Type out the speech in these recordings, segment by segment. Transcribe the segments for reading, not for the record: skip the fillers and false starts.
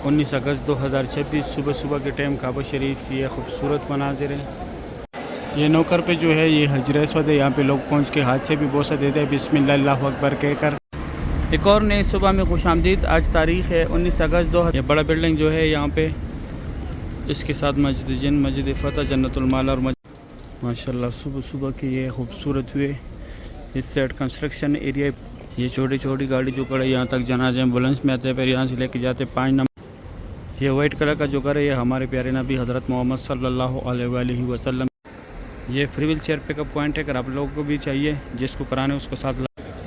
19 اگست 2026 صبح صبح کے ٹائم کعبہ شریف کی یہ خوبصورت مناظر ہے۔ یہ نوکر پہ جو ہے یہ حجر اسود ہے، یہاں پہ لوگ پہنچ کے ہاتھ سے بھی بوسہ دیتے ہیں بسم اللہ اللہ اکبر کہہ کر۔ ایک اور نئی صبح میں خوش آمدید۔ آج تاریخ ہے 19 اگست 2000۔ یہ بڑا بلڈنگ جو ہے یہاں پہ، اس کے ساتھ مسجد جن، مسجد فتح، جنت المال اور ماشاءاللہ صبح صبح کی یہ خوبصورت ہوئے۔ اس سائڈ کنسٹرکشن ایریا، یہ چھوٹی چھوٹی گاڑی جو کڑے یہاں تک جنازے ایمبولینس میں آتے ہیں، پھر یہاں سے لے کے جاتے 5 نمبر۔ یہ وائٹ کلر کا جو گھر ہے یہ ہمارے پیارے نبی حضرت محمد صلی اللہ علیہ وآلہ وسلم۔ یہ فری ویل چیئر پک اپ پوائنٹ ہے، اگر آپ لوگوں کو بھی چاہیے جس کو کرانے اس کو ساتھ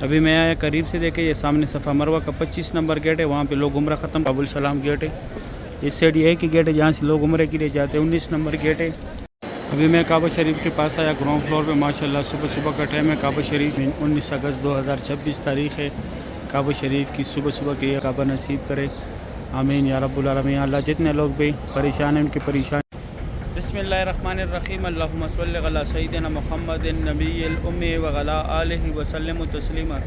ابھی میں آیا قریب سے دیکھے، یہ سامنے صفا مروہ کا 25 نمبر گیٹ ہے، وہاں پہ لوگ عمرہ ختم، ابو السلام گیٹ ہے۔ اس سائڈ یہ ایک ہی گیٹ ہے جہاں سے لوگ عمرے کے لیے جاتے ہیں، 19 نمبر گیٹ ہے۔ ابھی میں کعبہ شریف کے پاس آیا، گراؤنڈ فلور پہ ماشاءاللہ صبح صبح کا ٹائم ہے۔ کعبہ شریف 19 اگست 2026 تاریخ ہے۔ کعبہ شریف کی صبح صبح کی یہ کعبہ نصیب کرے، آمین یا رب العالمین۔ اللہ جتنے لوگ بھی پریشان ہیں ان کی پریشان۔ بسم اللہ الرحمن الرحیم، اللہم صلی علی سیدنا محمد النبی الامی وعلی آلہ وسلم تسلیما۔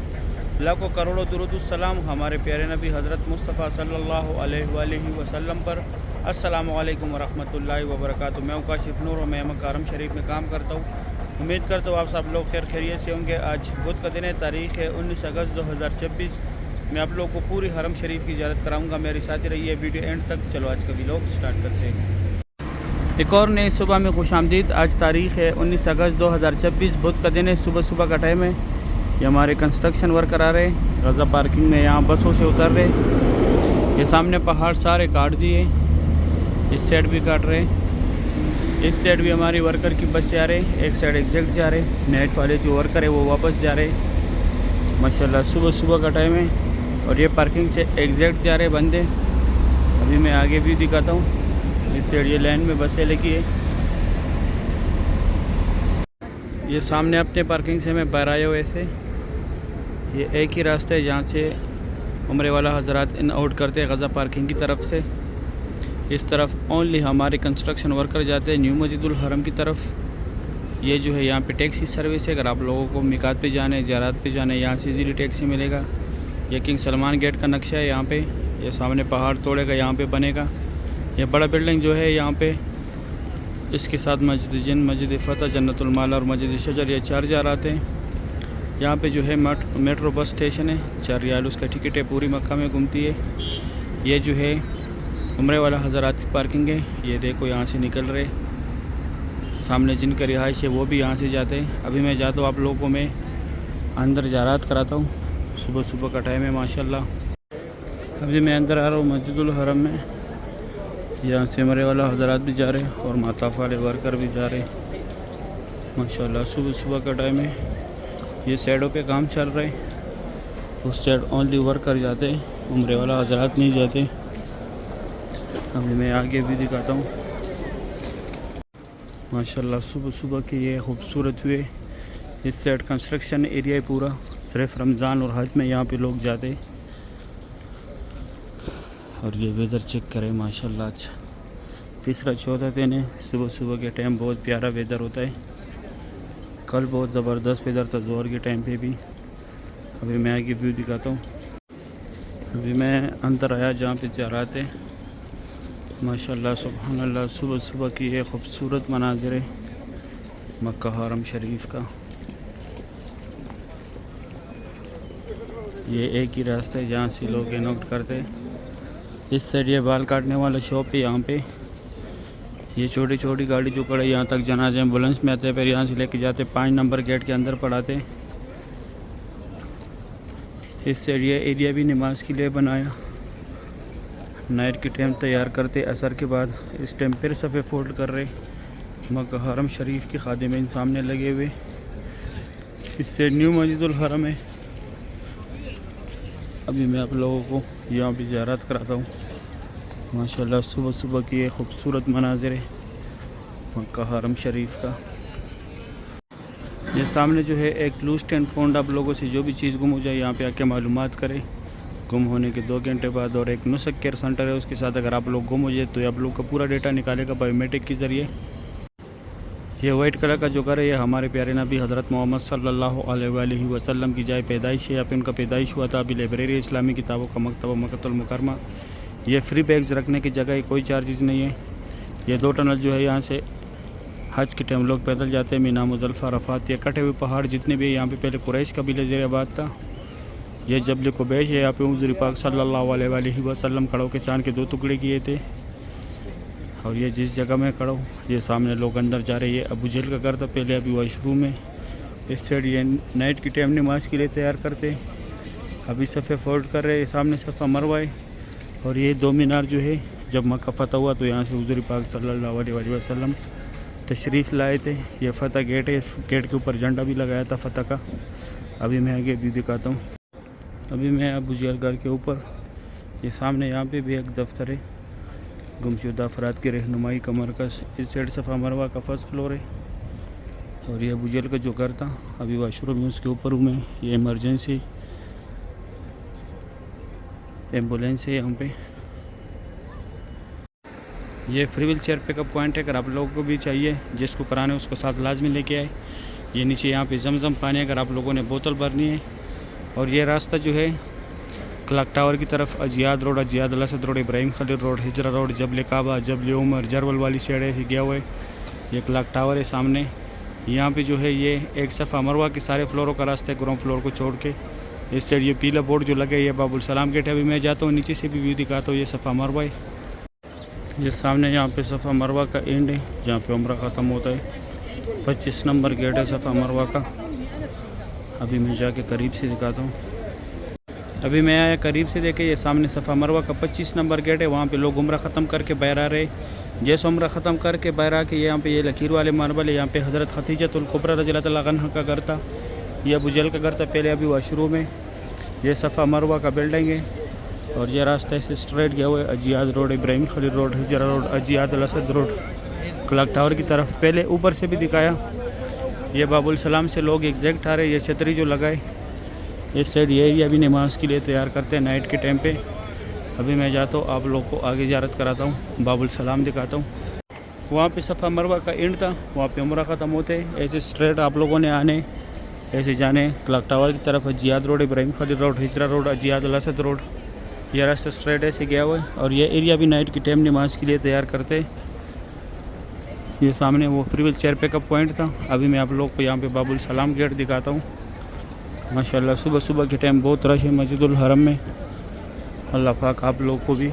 لاکھوں کروڑوں درود السلام ہمارے پیارے نبی حضرت مصطفیٰ صلی اللہ علیہ وآلہ وسلم پر۔ السلام علیکم ورحمۃ اللہ وبرکاتہ۔ میں کاشف نور اور میں مکہ حرم شریف میں کام کرتا ہوں۔ امید کرتا ہوں آپ سب لوگ خیر خیریت سے ہوں گے۔ آج بدھ کا دن ہے، تاریخ ہے 19 اگست 2026۔ میں آپ لوگوں کو پوری حرم شریف کی زیارت کراؤں گا، میری ساتھ رہیے ویڈیو اینڈ تک۔ چلو آج کا ویلاگ سٹارٹ کرتے ہیں۔ ایک اور نئی صبح میں خوش آمدید۔ آج تاریخ ہے 19 اگست 2026 بدھ کا دن ہے، صبح صبح کا ٹائم ہے۔ یہ ہمارے کنسٹرکشن ورکر آ رہے ہیں غزہ پارکنگ میں، یہاں بسوں سے اتر رہے۔ یہ سامنے پہاڑ سارے کاٹ دیے، اس سائڈ بھی کاٹ رہے، اس سائڈ بھی ہماری ورکر کی بس جا رہے، ایک سائڈ ایگزیکٹ جا رہے، نیٹ والے جو ورکر ہے وہ واپس جا رہے ماشاءاللہ صبح صبح کا ٹائم ہے۔ اور یہ پارکنگ سے ایگزیکٹ جا رہے بندے۔ ابھی میں آگے بھی دکھاتا ہوں، اس سائڈ یہ لائن میں بسیں لگی ہے۔ یہ سامنے اپنے پارکنگ سے میں باہر آیا ہوں، ایسے یہ ایک ہی راستہ ہے جہاں سے عمرے والا حضرات ان آؤٹ کرتے ہیں غزہ پارکنگ کی طرف سے۔ اس طرف اونلی ہمارے کنسٹرکشن ورکر جاتے ہیں نیو مسجد الحرم کی طرف۔ یہ جو ہے یہاں پہ ٹیکسی سروس ہے، اگر آپ لوگوں کو میقات پہ جانا ہے، زیارات پہ جانا ہے، یہاں سے ایزیلی ٹیکسی ملے گا۔ یہ کنگ سلمان گیٹ کا نقشہ ہے، یہاں پہ یہ سامنے پہاڑ توڑے گا، یہاں پہ بنے گا یہ بڑا بلڈنگ جو ہے یہاں پہ، اس کے ساتھ مسجد جن، مسجد فتح، جنت المال اور مسجد شجر، یہ 4 جار آتے ہیں۔ یہاں پہ جو ہے میٹرو بس اسٹیشن ہے، 4 ریال اس کا ٹکٹ ہے، پوری مکہ میں گھومتی ہے۔ یہ جو ہے عمرے والا حضرات کی پارکنگ ہے، یہ دیکھو یہاں سے نکل رہے، سامنے جن کا رہائش ہے وہ بھی یہاں سے جاتے ہیں۔ ابھی میں جاتا ہوں آپ لوگوں کو میں اندر زیارات کراتا ہوں، صبح صبح کا ٹائم ہے ماشاءاللہ۔ ابھی میں اندر آ رہا ہوں مسجد الحرم میں، یہاں سے عمرے والا حضرات بھی جا رہے اور مطاف والے ورکر بھی جا رہے ماشاءاللہ صبح صبح کا ٹائم ہے۔ یہ سائڈوں پہ کام چل رہے، اس سائڈ اونلی ورکر جاتے، عمرے والا حضرات نہیں جاتے۔ ابھی میں آگے بھی دکھاتا ہوں ماشاءاللہ صبح صبح کی یہ خوبصورت ہوئے۔ اس سائڈ کنسٹرکشن ایریا ہے پورا، صرف رمضان اور حج میں یہاں پہ لوگ جاتے۔ اور یہ ویدر چیک کریں ماشاءاللہ، اچھا تیسرا چوتھا دن ہے، صبح صبح کے ٹائم بہت پیارا ویدر ہوتا ہے۔ کل بہت زبردست ویدر تھا ظہر کے ٹائم پہ بھی۔ ابھی میں آگے ویو دکھاتا ہوں۔ ابھی میں اندر آیا جہاں پہ زیارات ہے ماشاءاللہ سبحان اللہ، صبح صبح کی یہ خوبصورت مناظر ہے مکہ حرم شریف کا۔ یہ ایک ہی راستہ ہے جہاں سے لوگ نوٹ کرتے ہیں۔ اس سائڈ یہ بال کاٹنے والا شاپ ہے، یہاں پہ یہ چھوٹی چھوٹی گاڑی جو کڑے یہاں تک جنازے ایمبولینس میں آتے ہیں، پھر یہاں سے لے کے جاتے 5 نمبر گیٹ کے اندر پڑھاتے۔ اس سائڈ یہ ایریا بھی نماز کے لیے بنایا، نائٹ کے ٹائم تیار کرتے، عصر کے بعد اس ٹائم پھر صفے فولڈ کر رہے مکہ حرم شریف کے خادمین سامنے لگے ہوئے۔ اس سے نیو مسجد الحرم ہے۔ ابھی میں آپ لوگوں کو یہاں بھی زیارت کراتا ہوں ماشاءاللہ صبح صبح کی یہ خوبصورت مناظر ہے مکہ حرم شریف کا۔ یہ سامنے جو ہے ایک لوسٹ اینڈ فاؤنڈ، آپ لوگوں سے جو بھی چیز گم ہو جائے یہاں پہ آ کے معلومات کریں گم ہونے کے 2 گھنٹے بعد۔ اور ایک نسخ کیئر سینٹر ہے، اس کے ساتھ اگر آپ لوگ گم ہو جائے تو آپ لوگ کا پورا ڈیٹا نکالے گا بایو میٹرک کے ذریعے۔ یہ وائٹ کلر کا جو گھر ہے یہ ہمارے پیارے نبی حضرت محمد صلی اللہ علیہ وآلہ وسلم کی جائے پیدائش ہے، یا پھر ان کا پیدائش ہوا تھا۔ ابھی لائبریری اسلامی کتابوں کا مکتبہ مکۃ المکرمہ یہ فری بیگز رکھنے کی جگہ ہے، کوئی چارجز نہیں ہے۔ یہ 2 ٹنل جو ہے یہاں سے حج کے ٹائم لوگ پیدل جاتے ہیں، مینا مزدلفہ عرفات، یہ کٹے ہوئے پہاڑ جتنے بھی یہاں پہ پہلے قریش قبیلہ زیر آباد تھا۔ یہ جبل قبیش ہے، یہاں پہ حضور پاک صلی اللہ علیہ وآلہ وسلم کھڑوں کے چاند کے 2 ٹکڑے کیے تھے۔ اور یہ جس جگہ میں کھڑا ہوں یہ سامنے لوگ اندر جا رہے ہیں، یہ ابو جہل کا گھر تھا پہلے، ابھی واش روم ہے۔ اس سائڈ یہ نائٹ کی ٹائم نماز کے لیے تیار کرتے، ابھی صفے فولڈ کر رہے ہیں، سامنے صفا مروہ ہے۔ اور یہ 2 مینار جو ہے جب مکہ فتح ہوا تو یہاں سے حضور پاک صلی اللہ علیہ وآلہ وسلم تشریف لائے تھے۔ یہ فتح گیٹ ہے، اس گیٹ کے اوپر جھنڈا بھی لگایا تھا فتح کا۔ ابھی میں آگے بھی دکھاتا ہوں۔ ابھی میں ابو جہل گھر کے اوپر، یہ سامنے یہاں پہ بھی ایک دفتر ہے، گمشدہ افراد کی رہنمائی کا مرکز۔ اس سائڈ صفا مروہ کا فرسٹ فلور ہے۔ اور یہ ابو جہل کا جو گھر تھا ابھی واش روم میں اس کے اوپر ہوں میں۔ یہ ایمرجنسی ایمبولینس ہے یہاں پہ۔ یہ فری ویل چیئر پک اپ پوائنٹ ہے، اگر آپ لوگوں کو بھی چاہیے جس کو کرانے اس کو ساتھ لازمی لے کے آئے۔ یہ نیچے یہاں پہ زمزم پانی اگر آپ لوگوں نے بوتل بھرنی ہے۔ اور یہ راستہ جو ہے کلاک ٹاور کی طرف اجیاد road, Ajyad Al Asad road, Ibrahim Khalil road, Hijra road, جبل کعبہ، جبل عمر، جرول والی سائڈ ایسے گیا ہوا ہے۔ یہ کلاک ٹاور ہے سامنے۔ یہاں پہ جو ہے یہ ایک صفا مروہ کے سارے فلوروں کا راستہ ہے گراؤنڈ فلور کو چھوڑ کے۔ اس سائڈ یہ پیلا بورڈ جو لگا ہے یہ باب السلام گیٹ ہے۔ ابھی میں جاتا ہوں نیچے سے بھی ویو دکھاتا ہوں، یہ صفا مروہ ہے۔ یہ سامنے یہاں پہ صفا مروہ کا اینڈ ہے جہاں پہ عمرہ ختم ہوتا ہے۔ 25 نمبر گیٹ ہے صفا مروہ کا۔ ابھی میں جا کے قریب سے دکھاتا ہوں۔ ابھی میں آیا قریب سے دیکھے، یہ سامنے صفا مروہ کا 25 نمبر گیٹ ہے، وہاں پہ لوگ عمرہ ختم کر کے باہر آ رہے۔ جیسے عمرہ ختم کر کے باہر آ کے یہاں پہ یہ لکیر والے ماربل ہے، یہاں پہ حضرت خدیجۃ الکبریٰ رضی اللہ تعالیٰ عنہا کا گھر تھا۔ یہ ابو جہل کا گھر تھا پہلے، ابھی واش روم ہے۔ یہ صفا مروہ کا بلڈنگ ہے۔ اور یہ راستہ ایسے اسٹریٹ گیا ہوا ہے، Ajyad road, Ibrahim Khalil road, Hijra road, Ajyad Al Asad road, clock tower کی طرف۔ پہلے اوپر سے بھی دکھایا، یہ باب السلام سے لوگ ایگزیکٹ آ رہے۔ یہ چھتری جو لگائے اس سائڈ یہ ایریا بھی نماز کے لیے تیار کرتے ہیں نائٹ کے ٹائم پہ۔ ابھی میں جاتا ہوں، آپ لوگ کو آگے زیارت کراتا ہوں، باب السلام دکھاتا ہوں۔ وہاں پہ صفا مروہ کا اینڈ تھا، وہاں پہ عمرہ ختم ہوتے، ایسے اسٹریٹ آپ لوگوں نے آنے، ایسے جانے کلاک ٹاور کی طرف، اجیاد road, Ibrahim Khalil road, Hijra road, Ajyad Al Asad road. یہ راستہ اسٹریٹ ایسے گیا ہوا ہے۔ اور یہ ایریا بھی نائٹ کی ٹائم نماز کے لیے تیار کرتے۔ یہ سامنے وہ فری ویل چیئر پک اپ پوائنٹ تھا۔ ابھی میں آپ لوگ کو یہاں پہ باب السلام گیٹ دکھاتا ہوں۔ ماشاءاللہ صبح صبح کے ٹائم بہت رش ہے مسجد الحرم میں۔ اللہ پاک آپ لوگ کو بھی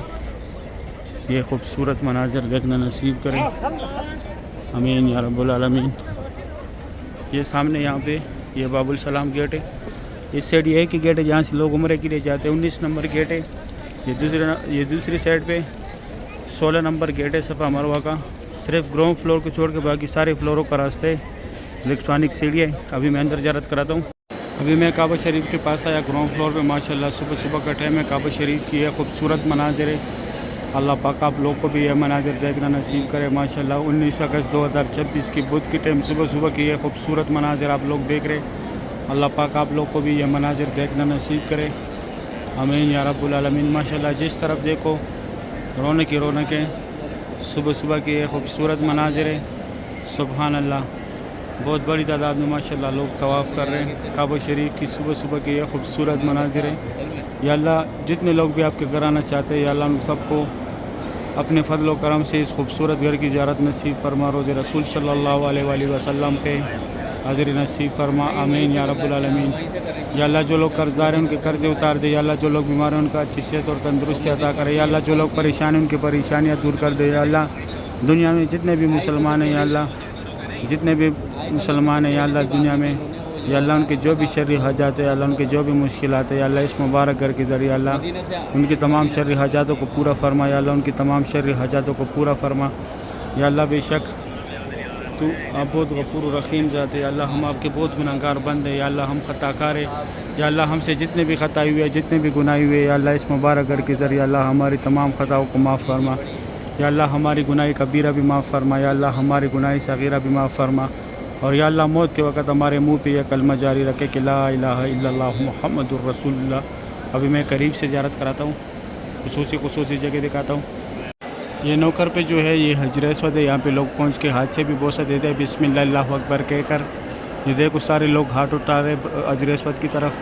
یہ خوبصورت مناظر دیکھنا نصیب کرے، آمین یا رب العالمین۔ یہ سامنے یہاں پہ یہ باب السلام گیٹ ہے۔ اس سائڈ یہ ایک ہی گیٹ ہے جہاں سے لوگ عمرے کے لیے جاتے ہیں، 19 نمبر گیٹ ہے۔ یہ دوسری سائڈ پہ 16 نمبر گیٹ ہے صفا مروہ کا۔ صرف گراؤنڈ فلور کو چھوڑ کے باقی سارے فلوروں کا راستہ ہے، الیکٹرانک سیڑھی ہے۔ ابھی میں اندر زیارت کراتا ہوں۔ ابھی میں کعبہ شریف کے پاس آیا گراؤنڈ فلور پہ، ماشاءاللہ صبح صبح کا ٹائم ہے، کعبہ شریف کی یہ خوبصورت مناظر ہے۔ اللہ پاک آپ لوگ کو بھی یہ مناظر دیکھنا نصیب کرے۔ ماشاءاللہ 19 اگست 2026 کی بدھ کی ٹائم صبح صبح کی یہ خوبصورت مناظر آپ لوگ دیکھ رہے۔ اللہ پاک آپ لوگ کو بھی یہ مناظر دیکھنا نصیب کرے، آمین یا رب العالمین۔ ماشاءاللہ جس طرف دیکھو رونق ہی رونق ہے، صبح صبح کی یہ خوبصورت مناظر ہے، سبحان اللہ۔ بہت بڑی تعداد میں ماشاءاللہ لوگ طواف کر رہے ہیں کعبہ شریف کی، صبح صبح کی یہ خوبصورت مناظر ہے۔ یا اللہ جتنے لوگ بھی آپ کے گھر آنا چاہتے ہیں، یا اللہ ان سب کو اپنے فضل و کرم سے اس خوبصورت گھر کی زیارت نصیب فرما، روز رسول صلی اللہ علیہ وآلہ وسلم پہ حاضری نصیب فرما، آمین یا رب العالمین۔ یا اللہ جو لوگ قرض دار ہیں ان کے قرضے اتار دے، یا اللہ جو لوگ بیمار ہیں ان کا اچھی صحت اور تندرستی عطا کرے، یا اللہ جو لوگ پریشان ہیں ان کی پریشانیاں دور کر دے۔ یا اللہ دنیا میں جتنے بھی مسلمان ہیں، یا اللہ جتنے بھی مسلمان ہیں، یا اللہ دنیا میں، یا اللہ ان کے جو بھی شرعی حاجات ہیں، یا اللہ ان کے جو بھی مشکلات ہیں، یا اللہ اس مبارک گھر کے ذریعے اللہ ان کی تمام شرعی حاجاتوں کو پورا فرما، یا اللہ ان کی تمام شرعی حاجاتوں کو پورا فرما۔ یا اللہ بے شک تو آپ بہت غفور و رحیم ذات ہے، یا اللہ ہم آپ کے بہت گناہگار بند ہیں، یا اللہ ہم خطا کار ہیں، یا اللہ ہم سے جتنے بھی خطائی ہوئے جتنے بھی گناہ ہوئے، یا اللہ اس مبارک گھر کے ذریعے اللہ ہماری تمام خطاؤں کو معاف فرما۔ یا اللہ ہماری گناہ کبیرہ بھی معاف فرما، یا اللہ ہماری گناہ صغیرہ بھی معاف فرما، اور یا اللہ موت کے وقت ہمارے منہ پہ یہ کلمہ جاری رکھے کہ لا الہ الا اللہ محمد الرسول اللہ۔ ابھی میں قریب سے زیارت کراتا ہوں، خصوصی جگہ دکھاتا ہوں۔ یہ نوکر پہ جو ہے یہ حجر اسود ہے، یہاں پہ لوگ پہنچ کے ہاتھ سے بھی بوسہ دیتے ہیں بسم اللہ اللہ اکبر کہہ کر۔ یہ دیکھو سارے لوگ ہاتھ اٹھا رہے حجر اسود کی طرف۔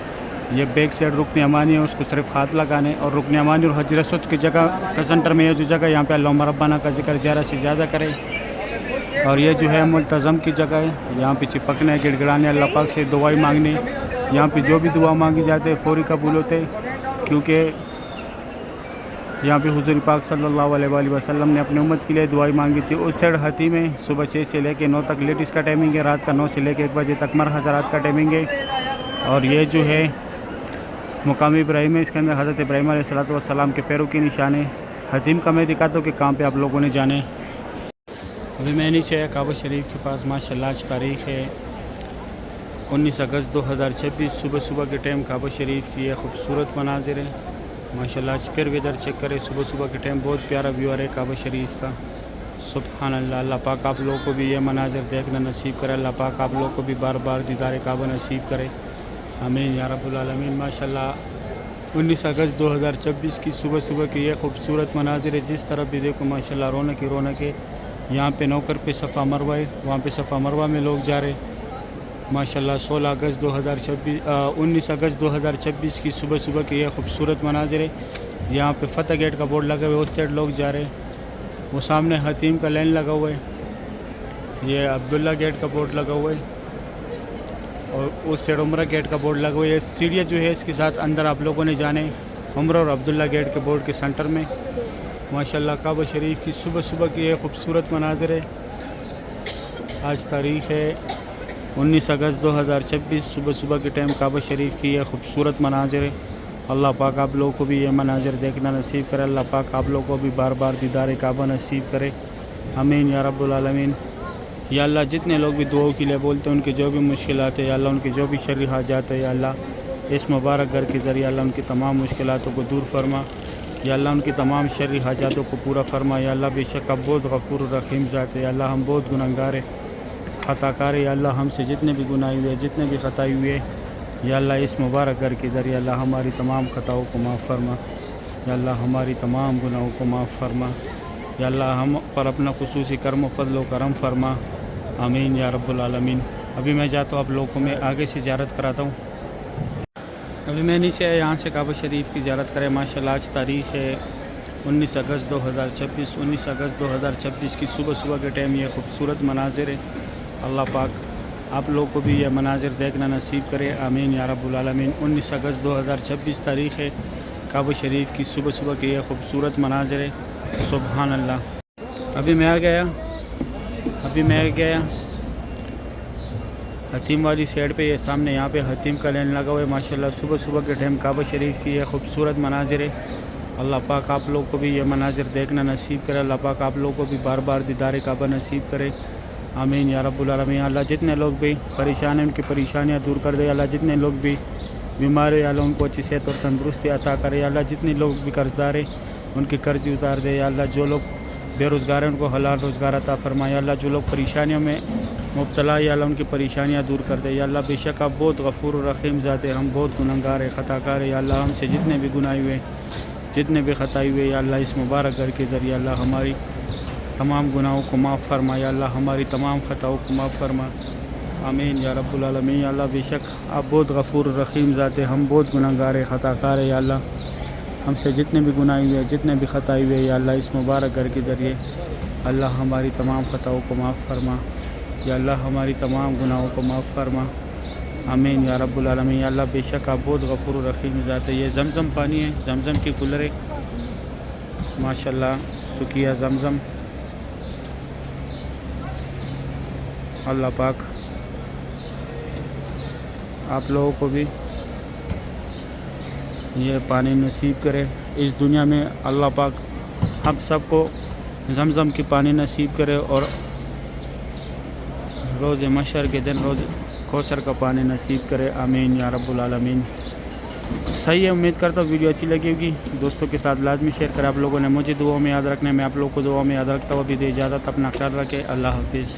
یہ بیک سائڈ رکن یمانی ہے، اس کو صرف ہاتھ لگانے، اور رکن یمانی اور حجر اسود کی جگہ کا سنٹر میں یہ جو جگہ یہاں پہ اللہم ربنا کا ذکر زیادہ سے زیادہ کرے، اور یہ جو ہے ملتزم کی جگہ ہے، یہاں پہ چپکنا ہے، گڑ گڑانے، اللہ پاک سے دعائیں مانگنے، یہاں پہ جو بھی دعا مانگی جاتے ہیں فوری قبول ہوتے، کیونکہ یہاں پہ حضور پاک صلی اللہ علیہ وآلہ وسلم نے اپنی امت کے لیے دعائیں مانگی تھی۔ اس سائڈ حتیم میں صبح 6 سے لے کے 9 تک لیڈیز کا ٹائمنگ ہے، رات کا 9 سے لے کے 1 بجے تک مرد حضرات کا ٹائمنگ ہے، اور یہ جو ہے مقامی ابراہیم ہے، اس کے اندر حضرت ابراہیم علیہ السلام کے پیروں کے نشان ہے۔ حتیم کا میں دکھاتا ہوں کہ کہاں پہ آپ لوگوں نے جانے۔ ابھی میں نیچے ہے کعبہ شریف کے پاس، ماشاءاللہ آج تاریخ ہے 19 اگست 2026، صبح صبح کے ٹائم کعبہ شریف کی یہ خوبصورت مناظر ہے، ماشاءاللہ آج پھر ویدر چیک کرے، صبح صبح کے ٹائم بہت پیارا ویو ہے کعبہ شریف کا، سبحان اللہ۔ اللہ پاک آپ لوگوں کو بھی یہ مناظر دیکھنا نصیب کرے، اللہ پاک آپ لوگوں کو بھی بار بار دیدار کعبہ نصیب کرے، آمین یا رب العالمین۔ ماشاءاللہ 19 اگست 2026 کی صبح صبح کی یہ خوبصورت مناظر ہے، جس طرف بھی دیکھو ماشاءاللہ رونق ہی رونق ہے۔ یہاں پہ نوکر پہ صفا مروہ ہے، وہاں پہ صفا مروہ میں لوگ جا رہے ماشاءاللہ۔ 19 اگست 2026 کی صبح صبح کی یہ خوبصورت مناظر ہے، یہاں پہ فتح گیٹ کا بورڈ لگا ہوا ہے، اس سائڈ لوگ جا رہے، وہ سامنے حتیم کا لائن لگا ہوا ہے، یہ عبداللہ گیٹ کا بورڈ لگا ہوا ہے، اور اس سائڈ عمرہ گیٹ کا بورڈ لگا ہوا ہے۔ یہ سیڑھیاں جو ہے اس کے ساتھ اندر آپ لوگوں نے جانے عمرہ اور عبداللہ گیٹ کے بورڈ کے سنٹر میں، ماشاءاللہ کعبہ شریف کی صبح صبح کی یہ خوبصورت مناظر ہے۔ آج تاریخ ہے 19 اگست 2026، صبح صبح کے ٹائم کعبہ شریف کی یہ خوبصورت مناظر ہے۔ اللہ پاک آپ لوگوں کو بھی یہ مناظر دیکھنا نصیب کرے، اللہ پاک آپ لوگوں کو بھی بار بار دیدار کعبہ نصیب کرے، آمین یا رب العالمین۔ یا اللہ جتنے لوگ بھی دعاؤں کے لیے بولتے ہیں، ان کے جو بھی مشکلات ہیں یا اللہ، ان کی جو بھی شرعی حاجات ہے یا اللہ، اس مبارک گھر کے ذریعے اللہ ان کی تمام مشکلاتوں کو دور فرما، یا اللہ ان کی تمام شرعی حاجاتوں کو پورا فرما، یا اللہ بے شک آپ بہت غفور الرحیم ذات ہے، یا اللہ ہم بہت گنہگار ہیں، خطا کار ہے، یا اللہ ہم سے جتنے بھی گناہ ہوئے، جتنے بھی خطائی ہوئے، یا اللہ اس مبارک گھر کے ذریعے اللہ ہماری تمام خطاؤں کو معاف فرما، یا اللہ ہماری تمام گناہوں کو معاف فرما، یا اللہ ہم پر اپنا خصوصی کرم و فضل و کرم فرما، آمین یا رب العالمین۔ ابھی میں جاتا ہوں آپ لوگوں کو میں آگے سے زیارت کراتا ہوں۔ ابھی میں نیچے یہاں سے کعبہ شریف کی زیارت کرے، ماشاءاللہ آج تاریخ ہے 19 اگست 2026، 19 اگست 2026 کی صبح صبح کے ٹائم یہ خوبصورت مناظر ہے۔ اللہ پاک آپ لوگوں کو بھی یہ مناظر دیکھنا نصیب کرے، آمین یا رب العالمین۔ 19 اگست 2026 تاریخ ہے، کعبہ شریف کی صبح صبح کے یہ خوبصورت مناظر ہے، سبحان اللہ۔ ابھی میں آ گیا حتیم والی سائڈ پہ، یہ سامنے یہاں پہ حتیم کا لائن لگا ہوا ہے، ماشاءاللہ صبح صبح کے ٹائم کعبہ شریف کی یہ خوبصورت مناظر ہے۔ اللہ پاک آپ لوگوں کو بھی یہ مناظر دیکھنا نصیب کرے، اللہ پاک آپ لوگوں کو بھی بار بار دیدار کعبہ نصیب کرے، آمین یا رب العالمین۔ اللہ جتنے لوگ بھی پریشان ہیں ان کی پریشانیاں دور کر دے، اللہ جتنے لوگ بھی بیمار ہیں اللہ ان کو اچھی صحت اور تندرستی عطا کرے، اللہ جتنے لوگ بھی قرض دار ہیں ان کی قرض اتار دے، یا اللہ جو لوگ بے روزگار ہیں ان کو حلال روزگار عطا فرمائے، یا اللہ جو لوگ پریشانیوں میں مبتلا یا اللہ ان کی پریشانیاں دور کر دے، یا اللہ بے شک آپ بہت غفور و رحیم ذات ہے، ہم بہت گنہگار ہیں، خطا کار ہیں، یا اللہ ہم سے جتنے بھی گناہ ہوئے، جتنے بھی خطائی ہوئے، یا اللہ اس مبارک گھر کے ذریعے اللہ ہماری تمام گناہوں کو معاف فرما، یا اللہ ہماری تمام خطاؤں کو معاف فرما، آمین یا رب العالمین۔ یا اللہ بے شک آپ بہت غفور و رحیم ذات ہے، ہم بہت گنہگار ہیں، خطا کار ہیں، یا اللہ ہم سے جتنے بھی گناہ ہوئے، جتنے بھی خطائی ہوئے، یا اللہ اس مبارک گھر کے ذریعے اللہ ہماری تمام خطاؤں کو معاف فرما، یا اللہ ہماری تمام گناہوں کو معاف فرما، آمین یا رب العالمین۔ یا اللہ بے شک آپ بہت غفور و رحیم ذات ہے۔ یہ زمزم پانی ہے، زمزم کی کولر ہے، ماشاءاللہ سکیہ زمزم۔ اللہ پاک آپ لوگوں کو بھی یہ پانی نصیب کرے، اس دنیا میں اللہ پاک ہم سب کو زمزم کی پانی نصیب کرے، اور روز محشر کے دن روز کوثر کا پانی نصیب کرے، آمین یا رب العالمین۔ صحیح ہے، امید کرتا ہوں ویڈیو اچھی لگی ہوگی، دوستوں کے ساتھ لازمی شیئر کریں۔ آپ لوگوں نے مجھے دعاؤں میں یاد رکھنا ہے، میں آپ لوگوں کو دعاؤں میں یاد رکھتا ہوں۔ ابھی دے اجازت، اپنا خیال رکھیں، اللہ حافظ۔